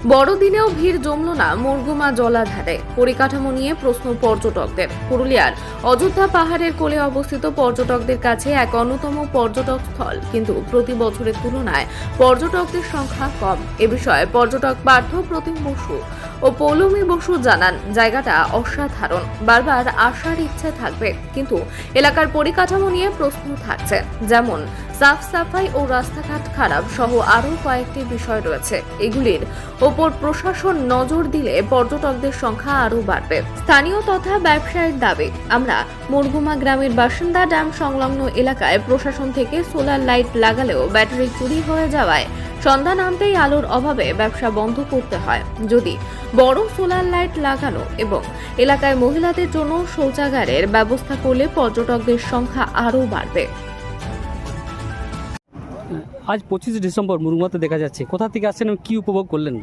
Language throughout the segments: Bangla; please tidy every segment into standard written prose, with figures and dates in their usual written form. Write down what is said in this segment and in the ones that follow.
বড়দিনেও ভিড় জমল না মুরগুমা জলাধারে। পরিকাঠামো নিয়ে প্রশ্ন পর্যটকদের। পুরুলিয়ার অযোধ্যা পাহাড়ের কোলে অবস্থিত পর্যটকদের কাছে এক অন্যতম পর্যটক স্থল, কিন্তু প্রতি বছরের তুলনায় পর্যটকদের সংখ্যা কম। এ বিষয়ে পর্যটক পার্থ প্রতিম বসু ও পৌলমী বসু জানান, জায়গাটা অসাধারণ, বারবার আসার ইচ্ছে থাকবে, কিন্তু এলাকার পরিকাঠামো নিয়ে প্রশ্ন থাকছে, যেমন সাফ সাফাই ও রাস্তাঘাট খারাপ সহ আরও কয়েকটি বিষয় রয়েছে। এগুলির ওপর প্রশাসন নজর দিলে পর্যটকদের সংখ্যা আরও বাড়বে। স্থানীয় তথা ব্যবসায়ীর দাবি, আমরা মুরগুমা গ্রামের বাসিন্দা। ড্যাম সংলগ্ন এলাকায় প্রশাসন থেকে সোলার লাইট লাগালেও ব্যাটারি চুরি হয়ে যাওয়ায় সন্ধ্যা নামতেই আলোর অভাবে ব্যবসা বন্ধ করতে হয়। যদি বড় সোলার লাইট লাগানো এবং এলাকায় মহিলাদের জন্য শৌচাগারের ব্যবস্থা করলে পর্যটকদের সংখ্যা আরও বাড়বে। আজ 25 ডিসেম্বর মুরগুমাতে দেখা যাচ্ছে, কোথা থেকে আসছেন এবং কী উপভোগ করলেন?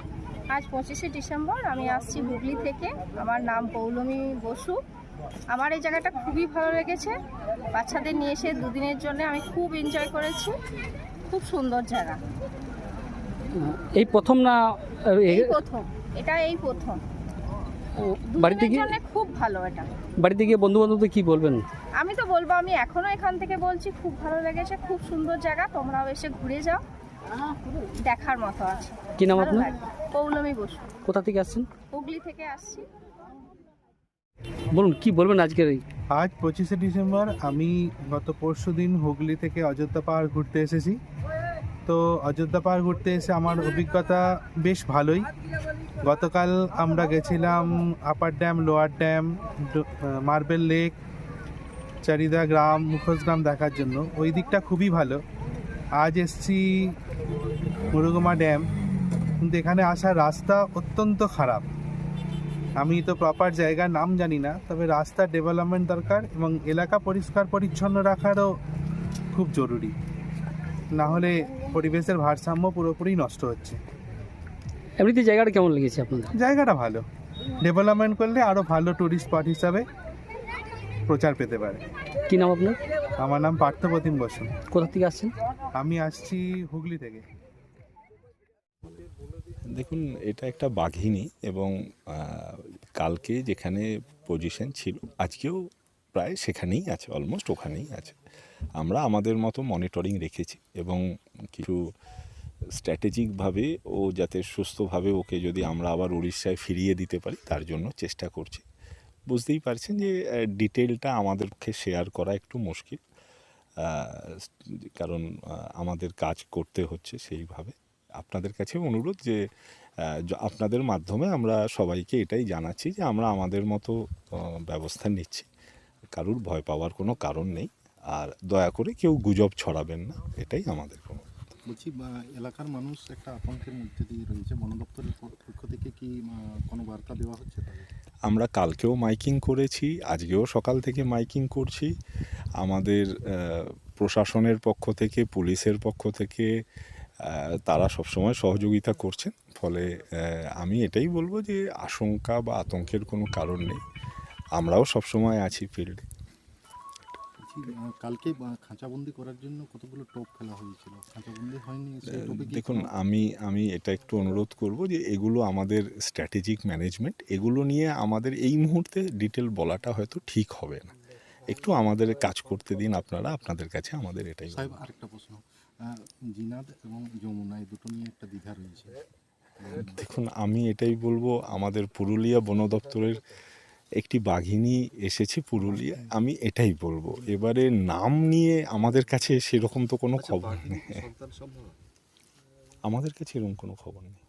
আজ 25শে ডিসেম্বর আমি আসছি হুগলি থেকে। আমার নাম পৌলমী বসু। আমার এই জায়গাটা খুবই ভালো লেগেছে। বাচ্চাদের নিয়ে এসে দুদিনের জন্য আমি খুব এনজয় করেছি। খুব সুন্দর জায়গা। এই প্রথম না এই প্রথম, এটা এই প্রথম। বাড়িতে গিয়ে খুব ভালো। এটা বাড়িতে গিয়ে বন্ধু বান্ধবদের কী বলবেন? আমি তো বলবো, আমি এখনো এখান থেকে বলছি, খুব ভালো লেগেছে, খুব সুন্দর জায়গা। তোমরাও এসে ঘুরে যাও, দেখার মতো আছে। কি নাম আপনার? পৌলমী বসু। কোথা থেকে আসছেন? হুগলি থেকে আসছি। বলুন, কি বলবেন আজকের এই? আজ 25শে ডিসেম্বর আমি গত পরশুদিন হুগলি থেকে অযোধ্যা পাহাড় ঘুরতে এসেছি। তো অযোধ্যা পাহাড় ঘুরতে এসে আমার অভিজ্ঞতা বেশ ভালোই। গতকাল আমরা গেছিলাম upper dam, lower dam, marble lake, Charida গ্রাম, মুখোশ গ্রাম দেখার জন্য। ওই দিকটা খুবই ভালো। আজ এসছি মুরগুমা ড্যাম, কিন্তু এখানে আসার রাস্তা অত্যন্ত খারাপ। আমি তো প্রপার জায়গার নাম জানি না, তবে রাস্তার ডেভেলপমেন্ট দরকার এবং এলাকা পরিষ্কার পরিচ্ছন্ন রাখারও খুব জরুরি। না হলে পরিবেশের ভারসাম্য পুরোপুরি নষ্ট হচ্ছে। এমনিতে জায়গাটা কেমন লেগেছে আপনাদের? জায়গাটা ভালো, ডেভেলপমেন্ট করলে আরও ভালো ট্যুরিস্ট স্পট হিসাবে প্রচার পেতে পারে। কি নাম আপনার? আমার নাম পার্থ প্রতিম বসু। কোথা থেকে আসছেন? আমি আসছি হুগলি থেকে। দেখুন, এটা একটা বাঘিনী এবং কালকে যেখানে পজিশন ছিল আজকেও প্রায় সেখানেই আছে, অলমোস্ট ওখানেই আছে। আমরা আমাদের মতো মনিটরিং রেখেছি এবং কিছু স্ট্র্যাটেজিকভাবে ও যাতে সুস্থভাবে ওকে যদি আমরা আবার উড়িষ্যায় ফিরিয়ে দিতে পারি তার জন্য চেষ্টা করছি। বুঝতেই পারছেন যে ডিটেলটা আমাদের পক্ষে শেয়ার করা একটু মুশকিল, কারণ আমাদের কাজ করতে হচ্ছে সেইভাবে। আপনাদের কাছে অনুরোধ যে আপনাদের মাধ্যমে আমরা সবাইকে এটাই জানাচ্ছি যে আমরা আমাদের মতো ব্যবস্থা নিচ্ছি। কারুর ভয় পাওয়ার কোনো কারণ নেই, আর দয়া করে কেউ গুজব ছড়াবেন না, এটাই আমাদের কোনো। বলছি, এলাকার মানুষ একটা আতঙ্কের মধ্যে দিয়ে রয়েছে। বন দপ্তরের পক্ষ থেকে কি কোনো বার্তা দেওয়া হচ্ছে তাদের? আমরা কালকেও মাইকিং করেছি, আজকেও সকাল থেকে মাইকিং করছি। আমাদের প্রশাসনের পক্ষ থেকে, পুলিশের পক্ষ থেকে তারা সবসময় সহযোগিতা করছেন। ফলে আমি এটাই বলবো যে আশঙ্কা বা আতঙ্কের কোনো কারণ নেই, আমরাও সবসময় আছি ফিল্ডে। কালকে খাঁচাবন্দি করার জন্য কতগুলো টোপ ফেলা হয়েছিল, খাঁচাবন্দি হয়নি। দেখুন, আমি এটা একটু অনুরোধ করব যে এগুলো আমাদের স্ট্র্যাটেজিক ম্যানেজমেন্ট, এগুলো নিয়ে আমাদের এই মুহূর্তে ডিটেল বলাটা হয়তো ঠিক হবে না। একটু আমাদের কাজ করতে দিন আপনারা, আপনাদের কাছে আমাদের এটাই। সাহেব, আরেকটা প্রশ্ন, জিনাদ এবং যমুনা এই দুটো নিয়ে একটা দ্বিধা রয়েছে। দেখুন, আমি এটাই বলবো, আমাদের পুরুলিয়া বন দপ্তরের একটি বাঘিনী এসেছে পুরুলিয়া, আমি এটাই বলবো। এবারে নাম নিয়ে আমাদের কাছে সেরকম তো কোনো খবর নেই, আমাদের কাছে এরকম কোনো খবর নেই।